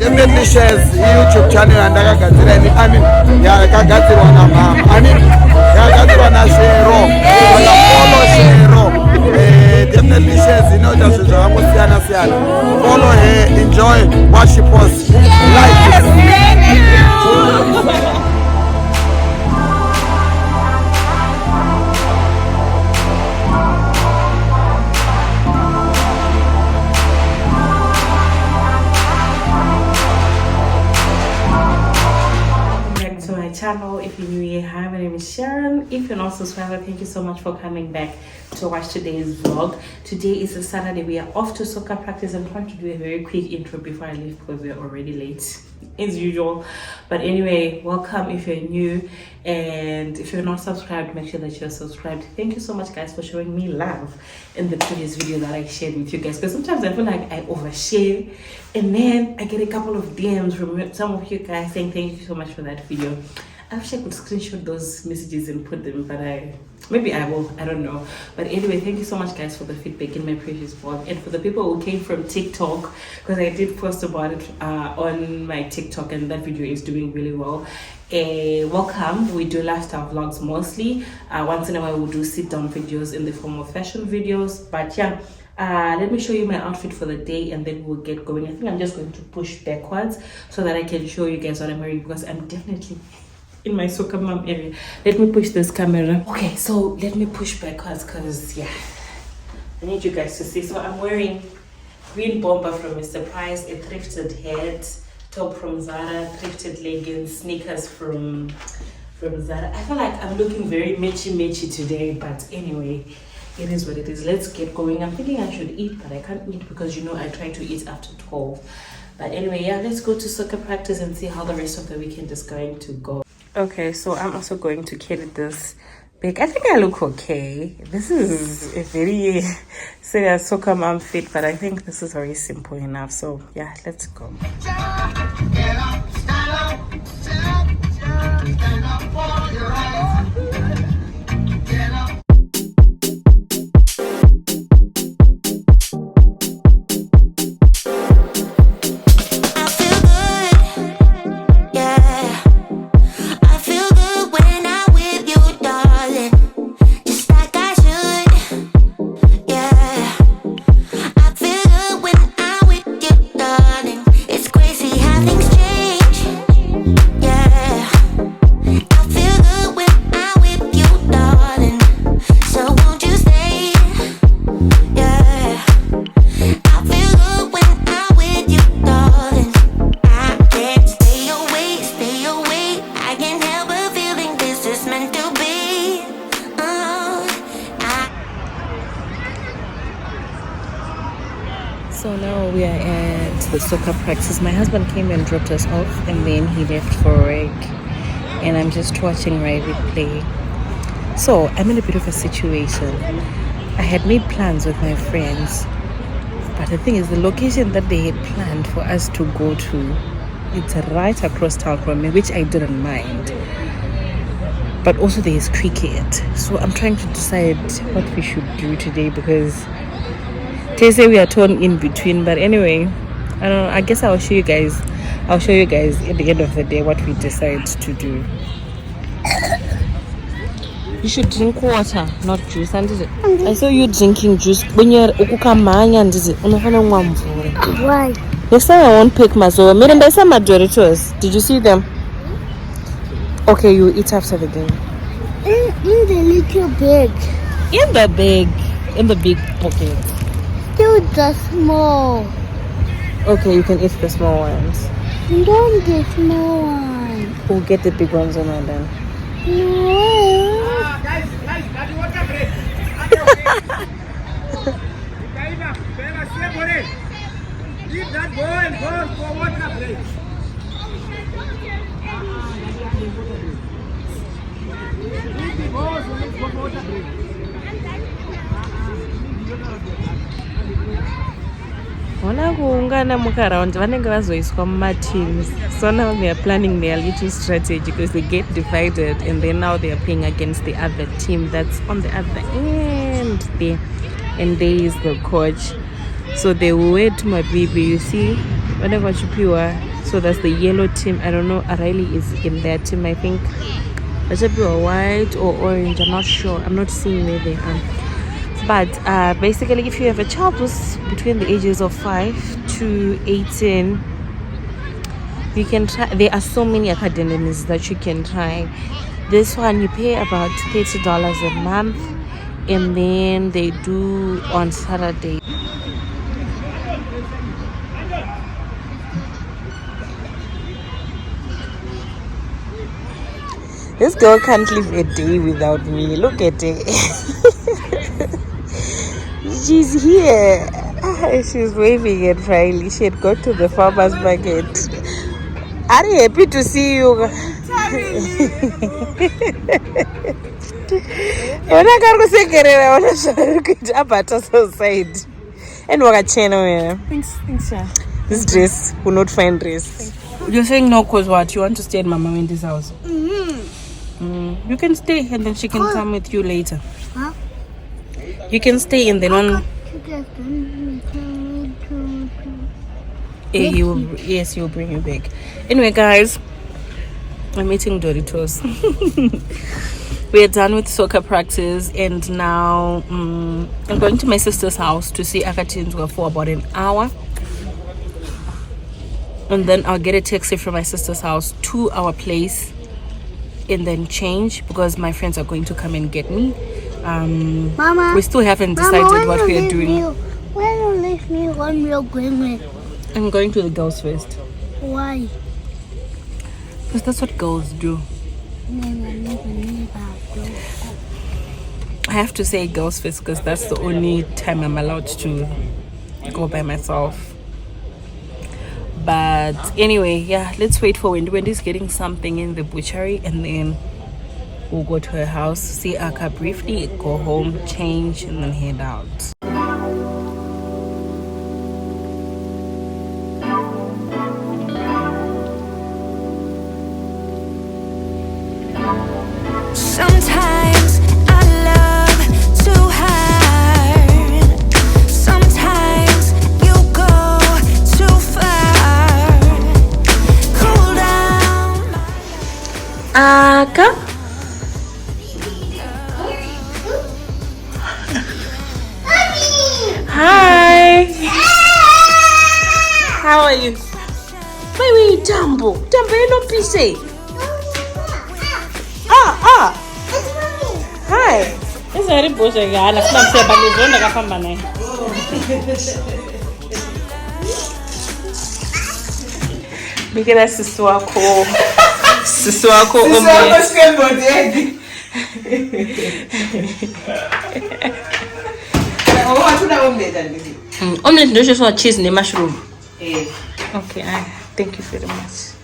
Definitely shares YouTube channel yandakagadzira ini. I mean, yakagadzirwa namama. I mean, yakagadzirwa naShero. Follow Shero. Definitely shares inoita zvinhu zvakangosiyana siyana. Follow her, enjoy what she posts. Like it. Channel. If you're new here, hi, my name is Sharon. If you're not subscribed, thank you so much for coming back to watch today's vlog. Today is a Saturday. We are off to soccer practice. I'm trying to do a very quick intro before I leave because we're already late as usual. But anyway, welcome if you're new, and if you're not subscribed, make sure that you're subscribed. Thank you so much guys for showing me love in the previous video that I shared with you guys, because sometimes I feel like I overshare and then I get a couple of DMs from some of you guys saying thank you so much for that video. I wish I could screenshot those messages and put them, but maybe I will, I don't know. But anyway, thank you so much guys for the feedback in my previous vlog, and for the people who came from TikTok, because I did post about it on my TikTok, and that video is doing really well. Welcome. We do lifestyle vlogs mostly. Once in a while we'll do sit down videos in the form of fashion videos, but yeah, let me show you my outfit for the day and then we'll get going. I think I'm just going to push backwards so that I can show you guys what I'm wearing, because I'm definitely in my soccer mom area. Let me push this camera. Okay, so let me push backwards because yeah, I need you guys to see. So I'm wearing green bomber from Mr. Price, a thrifted hat, top from Zara, thrifted leggings, sneakers from Zara. I feel like I'm looking very matchy today, but anyway, it is what it is. Let's get going. I'm thinking I should eat, but I can't eat because you know I try to eat after 12. But anyway, yeah, let's go to soccer practice and see how the rest of the weekend is going to go. Okay, so I'm also going to carry this bag. I think I look okay. This is a very serious soccer mom fit, but I think this is very simple enough. So yeah, let's go. So now we are at the soccer practice. My husband came and dropped us off and then he left for work, and I'm just watching Riley play. So I'm in a bit of a situation. I had made plans with my friends, but the thing is, the location that they had planned for us to go to, it's right across town from me, which I didn't mind. But also there is cricket. So I'm trying to decide what we should do today, because they say we are torn in between. But anyway, I don't know, I guess I'll show you guys at the end of the day what we decide to do. You should drink water, not juice. And I saw you drinking juice. When you're why? Next time I won't pick myself. Maybe some Doritos. Did you see them? Okay, you eat after the game. In the little bag. In the big pocket. Still the small. Okay, you can eat the small ones. Don't get small ones. We'll get the big ones on then. No. Guys, got the water break. Leave that go and go for water break. Leave the balls and let's go for water break. Vona kuungana mukaraundi vanenge vazoiswa mumateams. So now they are planning their little strategy, because they get divided and then now they are playing against the other team that's on the other end there. And there is the coach. So they will wait to my baby, you see, whenever you So that's the yellow team. I don't know. Riley is in their team. I think it should be white or orange. I'm not sure. I'm not seeing where they are. But basically, if you have a child who's between the ages of 5 to 18, you can try. There are so many academies that you can try. This one you pay about $30 a month, and then they do on Saturday. This girl can't live a day without me. Look at her. She's here. She's waving at Riley. She had got to the farmer's market. Are you happy to see you? Thanks, yeah. This dress will not find dress. You're saying no because what? You want to stay in Mama Wendy's house? You can stay and then she can come with you later. Huh? You can stay and then on. Yes, he'll bring you back. Anyway, guys, I'm eating Doritos. We're done with soccer practice, and now I'm going to my sister's house to see Akatinzwa for about an hour. And then I'll get a taxi from my sister's house to our place and then change because my friends are going to come and get me. Mama, we still haven't decided what we are doing. Where don't leave me when you're going with? I'm going to the girls first. Why? Because that's what girls do. I have to say girls first because that's the only time I'm allowed to go by myself. But anyway, yeah, let's wait for Wendy. Wendy's getting something in the butchery, and then we'll go to her house, see Aka briefly, go home, change, and then head out. Sometimes I love too hard. Sometimes you go too far. Cool down. Aka? Hi. How are you? Baby, Jumbo. Jumbo, you know, PC. Hi. It's very bullshit, guy. I'm saying, but you don't have money. Because sister wako omelette ndio just cheese and mushroom. Okay, thank you very much.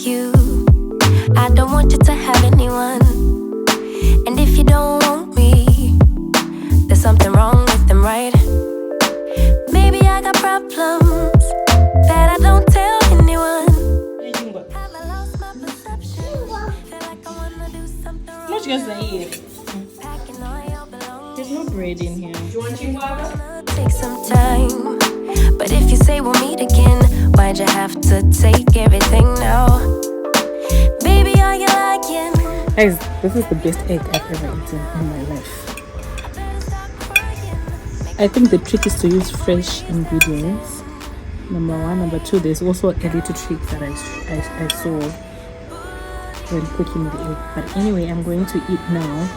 you. I don't want you to have anyone. And if you don't want me, there's something wrong with them, right? Maybe I got problems that I don't tell anyone. Have I lost my perception? Feel like I wanna do something wrong. What you gonna say? Packing all your belongings. There's no bread in here. Do you want chingwa? Take some time. But if you say we'll meet again, why'd you have to take everything now? Baby, are you lying? Guys, this is the best egg I've ever eaten in my life. I think the trick is to use fresh ingredients. Number one. Number two, there's also a little trick that I saw when cooking the egg. But anyway, I'm going to eat now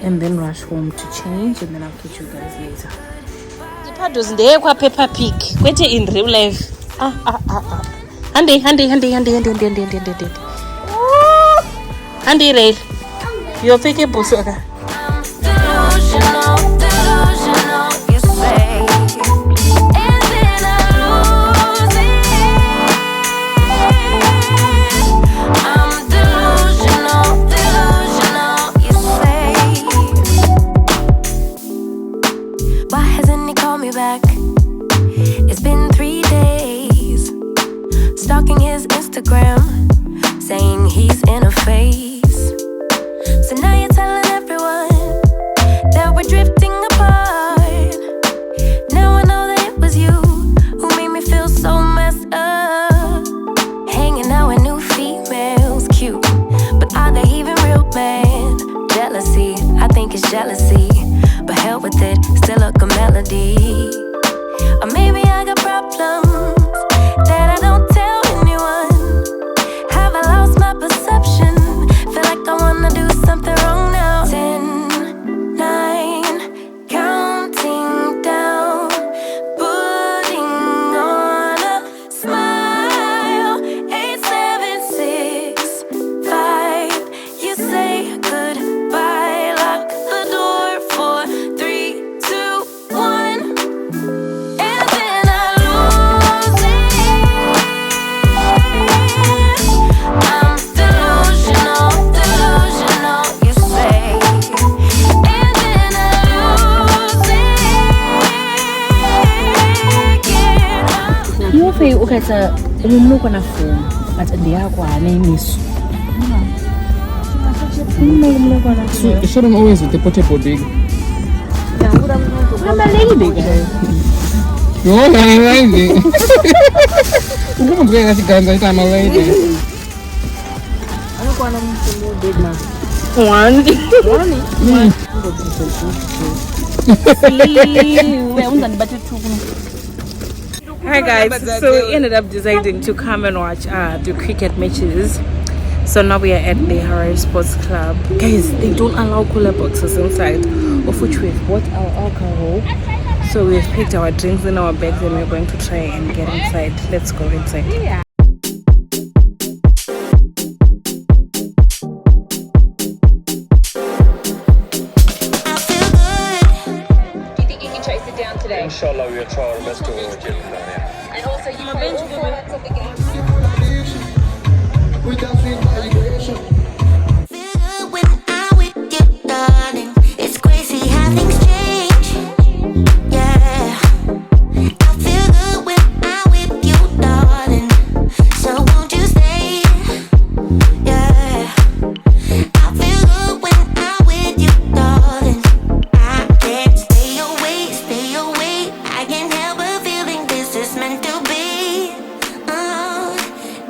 and then rush home to change, and then I'll catch you guys later. Paddles there kwa Peppa Pig. Wait in real life. Handi. Handi rail. You're taking busuka. Delusional, you say. And then I lose it. I'm delusional, you say. Why hasn't he called me back? It's been 3 days. Stalking his Instagram, saying he's in a phase. So now you're telling everyone that we're drifting apart. Now I know that it was you who made me feel so messed up. Hanging out with new females, cute, but are they even real, man? Jealousy, I think it's jealousy, but hell with it, still like a melody. Or maybe I got problems that I don't tell anyone. Have I lost my perception? Feel like I wanna do something wrong now. 10, 9, counting down, putting on a smile. 8, 7, 6, 5. You say goodbye, lock the door for 3, 2, 1, and then I lose it. I'm delusional, you say. And then I lose it. You feel okay to look on a phone, but the aqua name is. You shouldn't always with the potable big. I'm a lady, guys. You're a lady. You don't get that guy, I'm a lady. I don't want to be big now. One. Hi guys, so we ended up deciding to come and watch the cricket matches. So now we are at the Harare Sports Club. Guys, they don't allow cooler boxes inside, of which we've bought our alcohol. So we've picked our drinks in our bags and we're going to try and get inside. Let's go inside. Inshallah, we'll try our best to get there. And also, you might look forward to the game. Feel good when I'm with you, darling. It's crazy how things change. Yeah. I feel good when I'm with you, darling. So won't you stay? Yeah. I feel good when I'm with you, darling. I can't stay away, stay away. I can't help but feeling this is meant to be.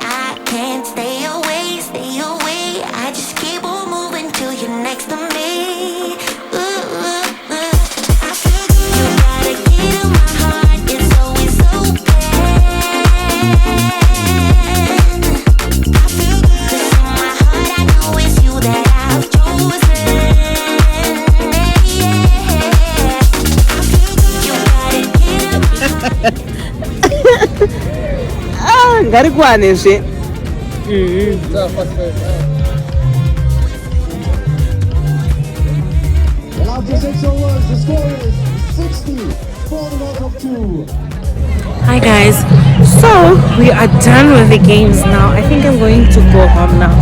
I can't stay away, stay away. I just keep on moving till you're next to me. I feel good. You got a key to my heart. It's always open. I feel good. 'Cause in my heart I know it's you that I've chosen. Yeah. I feel good. You got a key to my ngari kuanezve And after 6 overs, the score is 60, falling out of 2. Hi guys, So we are done with the games now. I think I'm going to go home now,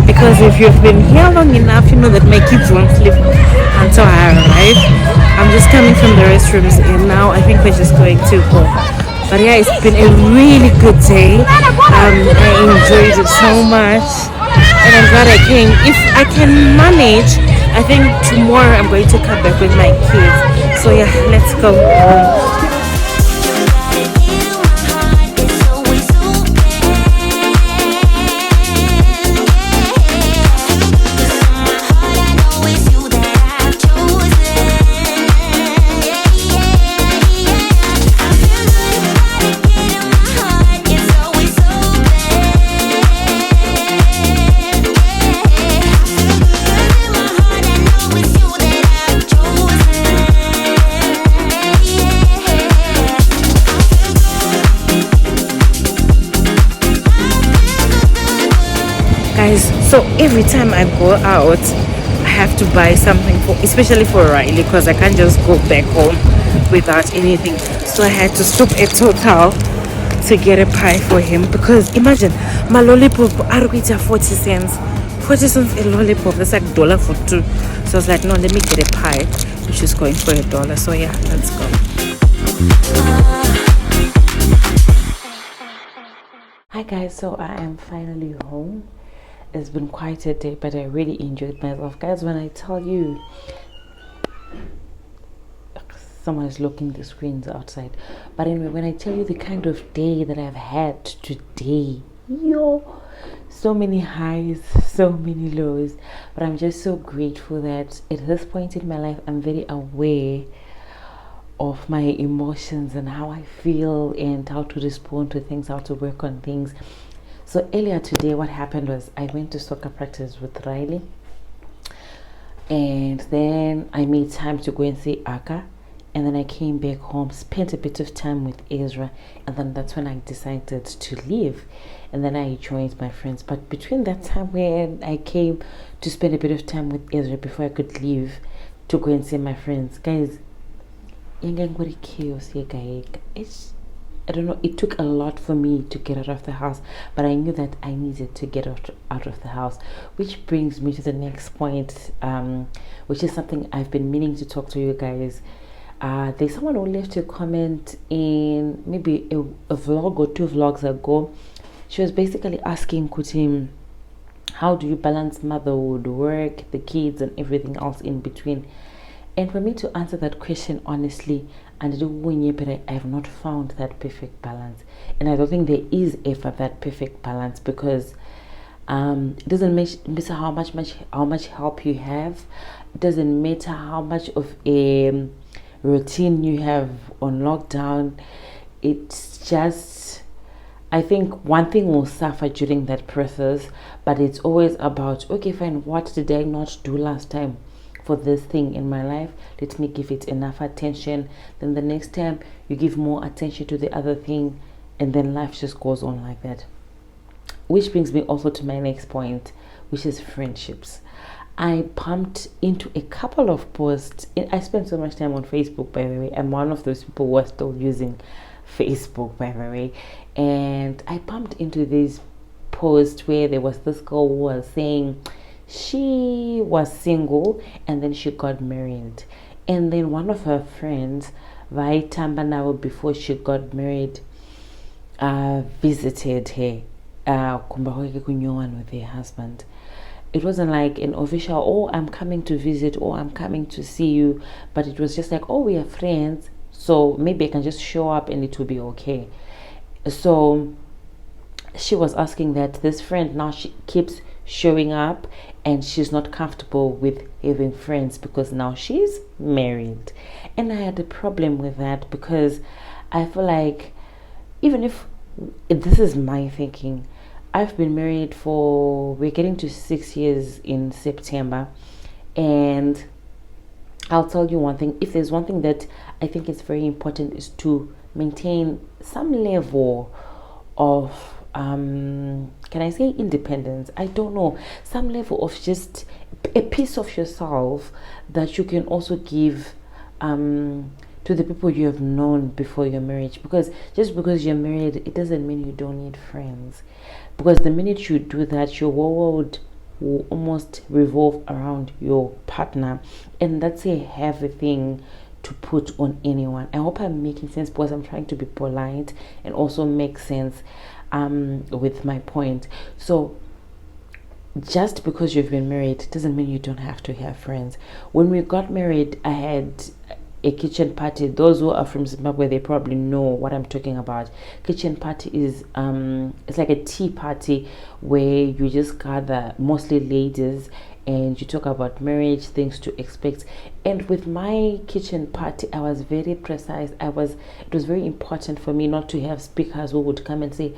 because if you've been here long enough, you know that my kids won't sleep until I arrive. I'm just coming from the restrooms and now I think we're just going to go. But yeah, it's been a really good day. I enjoyed it so much and I'm glad I came. If I can manage, I think tomorrow I'm going to come back with my kids. So yeah, let's go home. So every time I go out, I have to buy something for, especially for Riley, because I can't just go back home without anything. So I had to stop at Total to get a pie for him, because imagine my lollipop are 40 cents. 40 cents a lollipop, that's like $1 for 2. So I was like, no, let me get a pie, which is going for $1. So yeah, let's go. Hi guys, so I am finally home. It's been quite a day, but I really enjoyed myself, guys. When I tell you, someone is looking the screens outside, but anyway, when I tell you the kind of day that I've had today, yo, so many highs, so many lows, but I'm just so grateful that at this point in my life I'm very aware of my emotions and how I feel and how to respond to things, how to work on things. So earlier today, what happened was I went to soccer practice with Riley, and then I made time to go and see Aka, and then I came back home, spent a bit of time with Ezra, and then that's when I decided to leave, and then I joined my friends. But between that time when I came to spend a bit of time with Ezra before I could leave to go and see my friends, guys, chaos here, guys. I don't know, it took a lot for me to get out of the house, but I knew that I needed to get out of the house, which brings me to the next point, which is something I've been meaning to talk to you guys. There's someone who left a comment in maybe a vlog or 2 vlogs ago. She was basically asking Kutim, how do you balance motherhood, work, the kids and everything else in between? And for me to answer that question honestly, and I have not found that perfect balance, and I don't think there is ever that perfect balance, because it doesn't matter how much help you have. It doesn't matter how much of a routine you have on lockdown. It's just, I think one thing will suffer during that process, but it's always about, okay fine, what did I not do last time for this thing in my life? Let me give it enough attention. Then the next time you give more attention to the other thing, and then life just goes on like that. Which brings me also to my next point, which is friendships. I bumped into a couple of posts. I spent so much time on Facebook, by the way. I'm one of those people who are still using Facebook, by the way. And I bumped into this post where there was this girl who was saying she was single and then she got married, and then one of her friends, Vaitamba, now before she got married, visited her with her husband. It wasn't like an official, oh I'm coming to visit, or I'm coming to see you, but it was just like, oh we are friends, so maybe I can just show up and it will be okay. So she was asking that this friend now she keeps showing up and she's not comfortable with having friends because now she's married. And I had a problem with that, because I feel like, even if this is my thinking, I've been married for, we're getting to 6 years in September, and I'll tell you one thing, if there's one thing that I think is very important, is to maintain some level of can I say independence? I don't know, some level of just a piece of yourself that you can also give to the people you have known before your marriage, because just because you're married, it doesn't mean you don't need friends. Because the minute you do that, your world will almost revolve around your partner, and that's a heavy thing to put on anyone. I hope I'm making sense, because I'm trying to be polite and also make sense with my point. So just because you've been married doesn't mean you don't have to have friends. When we got married, I had a kitchen party. Those who are from Zimbabwe, they probably know what I'm talking about. Kitchen party is it's like a tea party where you just gather, mostly ladies, and you talk about marriage, things to expect. And with my kitchen party, I was very precise. It was very important for me not to have speakers who would come and say,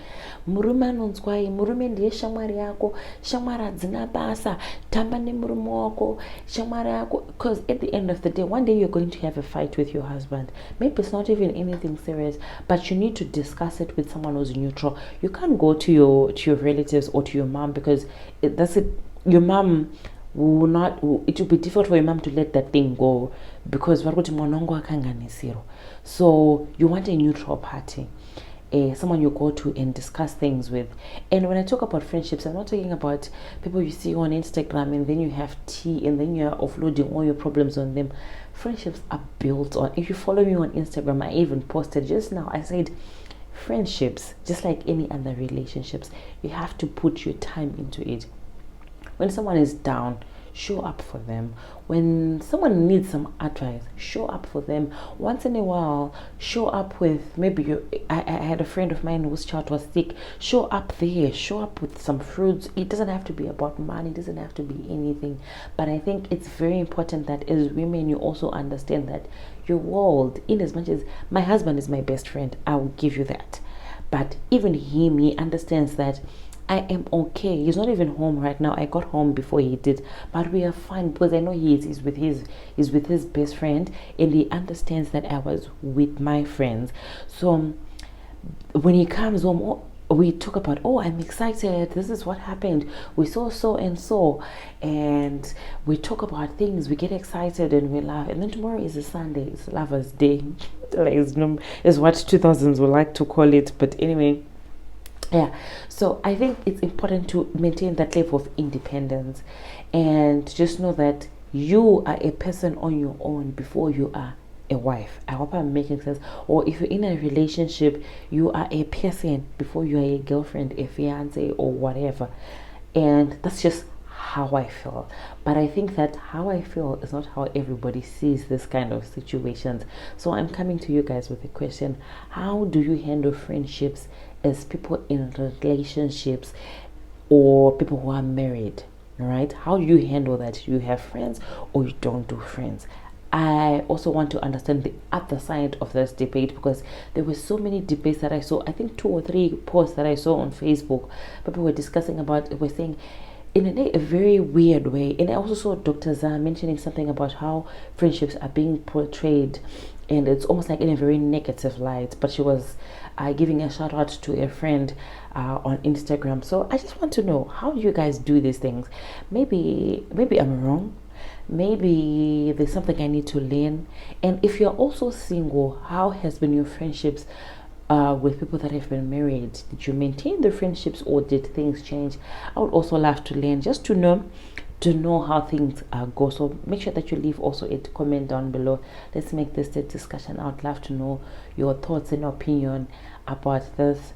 murume anonzwai, murume ndiye shamwari yako, shamwari hadzina basa, tamba nemurume wako, shamwari yako. Because at the end of the day, one day you're going to have a fight with your husband. Maybe it's not even anything serious, but you need to discuss it with someone who's neutral. You can't go to your relatives or to your mom, because that's it. Your mom will not, it will be difficult for your mom to let that thing go, because so you want a neutral party, someone you go to and discuss things with. And when I talk about friendships, I'm not talking about people you see on Instagram and then you have tea and then you're offloading all your problems on them. Friendships are built on, if you follow me on Instagram, I even posted just now, I said friendships, just like any other relationships, you have to put your time into it. When someone is down, show up for them. When someone needs some advice, show up for them. Once in a while, show up with, maybe I had a friend of mine whose child was sick. Show up there, show up with some fruits. It doesn't have to be about money, it doesn't have to be anything. But I think it's very important that as women, you also understand that your world, in as much as my husband is my best friend, I will give you that. But even he understands that I am okay. He's not even home right now. I got home before he did, but we are fine, because I know he's with his best friend, and he understands that I was with my friends. So when he comes home, we talk about, oh, I'm excited, this is what happened, we saw so and so, and we talk about things, we get excited and we laugh. And then tomorrow is a Sunday, it's Lovers Day, is what 2000s would like to call it. But anyway, yeah, so I think it's important to maintain that level of independence, and just know that you are a person on your own before you are a wife. I hope I'm making sense. Or if you're in a relationship, you are a person before you are a girlfriend, a fiance, or whatever. And that's just how I feel. But I think that how I feel is not how everybody sees this kind of situations. So I'm coming to you guys with a question. How do you handle friendships as people in relationships or people who are married? All right, how do you handle that? Do you have friends or you don't do friends? I also want to understand the other side of this debate, because there were so many debates that I saw. I think 2 or 3 posts that I saw on Facebook, people were discussing about, were saying in a very weird way. And I also saw Dr. Zah mentioning something about how friendships are being portrayed, and it's almost like in a very negative light. But she was giving a shout out to a friend on Instagram. So I just want to know, how do you guys do these things? Maybe I'm wrong. Maybe there's something I need to learn. And if you're also single, how has been your friendships with people that have been married? Did you maintain the friendships or did things change? I would also love to learn, just to know how things go. So make sure that you leave also a comment down below. Let's make this a discussion. I would love to know your thoughts and opinion about this.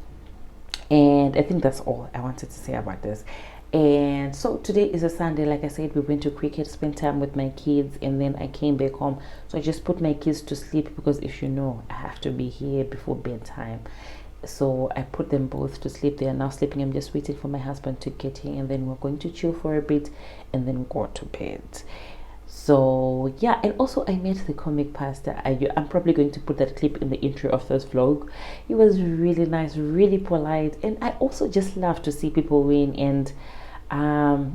And I think that's all I wanted to say about this. And so today is a Sunday. Like I said, we went to cricket, spent time with my kids, and then I came back home. So I just put my kids to sleep, because if you know, I have to be here before bedtime. So I put them both to sleep. They are now sleeping. I'm just waiting for my husband to get here, and then we're going to chill for a bit and then go to bed. So yeah, and also I met the comic pastor. I'm probably going to put that clip in the intro of this vlog. He was really nice, really polite, and I also just love to see people win. And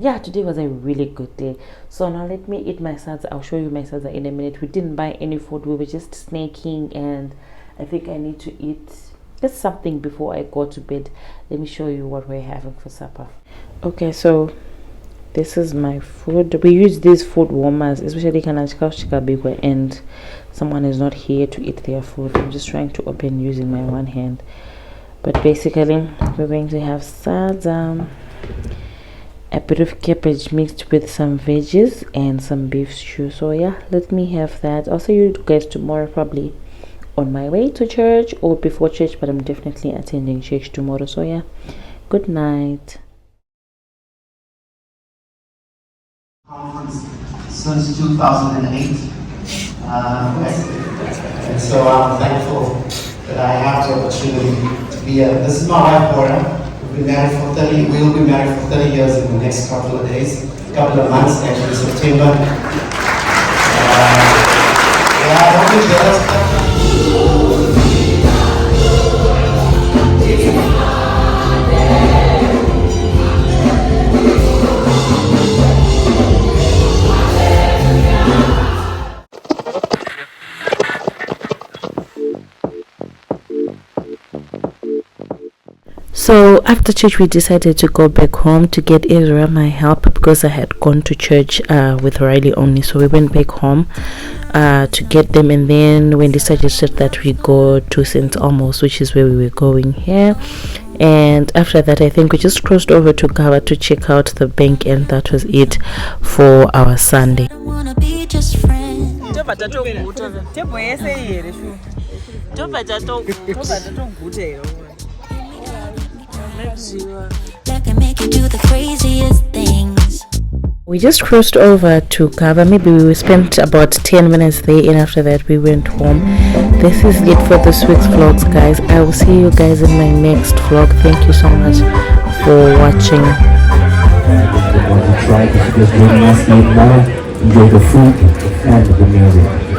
yeah, today was a really good day. So now let me eat my salsa. I'll show you my salsa in a minute. We didn't buy any food, we were just snaking, and I think I need to eat just something before I go to bed. Let me show you what we're having for supper. Okay, so This is my food. We use these food warmers, especially kanachika and someone is not here to eat their food. I'm just trying to open using my one hand. But basically, we're going to have sadza, a bit of cabbage mixed with some veggies and some beef stew. So yeah, let me have that. I'll see you guys tomorrow, probably on my way to church or before church, but I'm definitely attending church tomorrow. So yeah, good night. Since 2008, and so I'm thankful that I have the opportunity to be here. This is my wife, Bora. We'll be married for 30 years in the next couple of days, couple of months, actually September. Yeah, don't be jealous. So after church we decided to go back home to get Ezra my help, because I had gone to church with Riley only. So we went back home to get them, and then Wendy suggested that we go to St. Almost, which is where we were going here. And after that I think we just crossed over to Gava to check out the bank, and that was it for our Sunday. We just crossed over to Gava. Maybe we spent about 10 minutes there, and after that we went home. This is it for this week's vlogs, guys. I will see you guys in my next vlog. Thank you so much for watching. Try to just join us, eat more, enjoy the food and the music.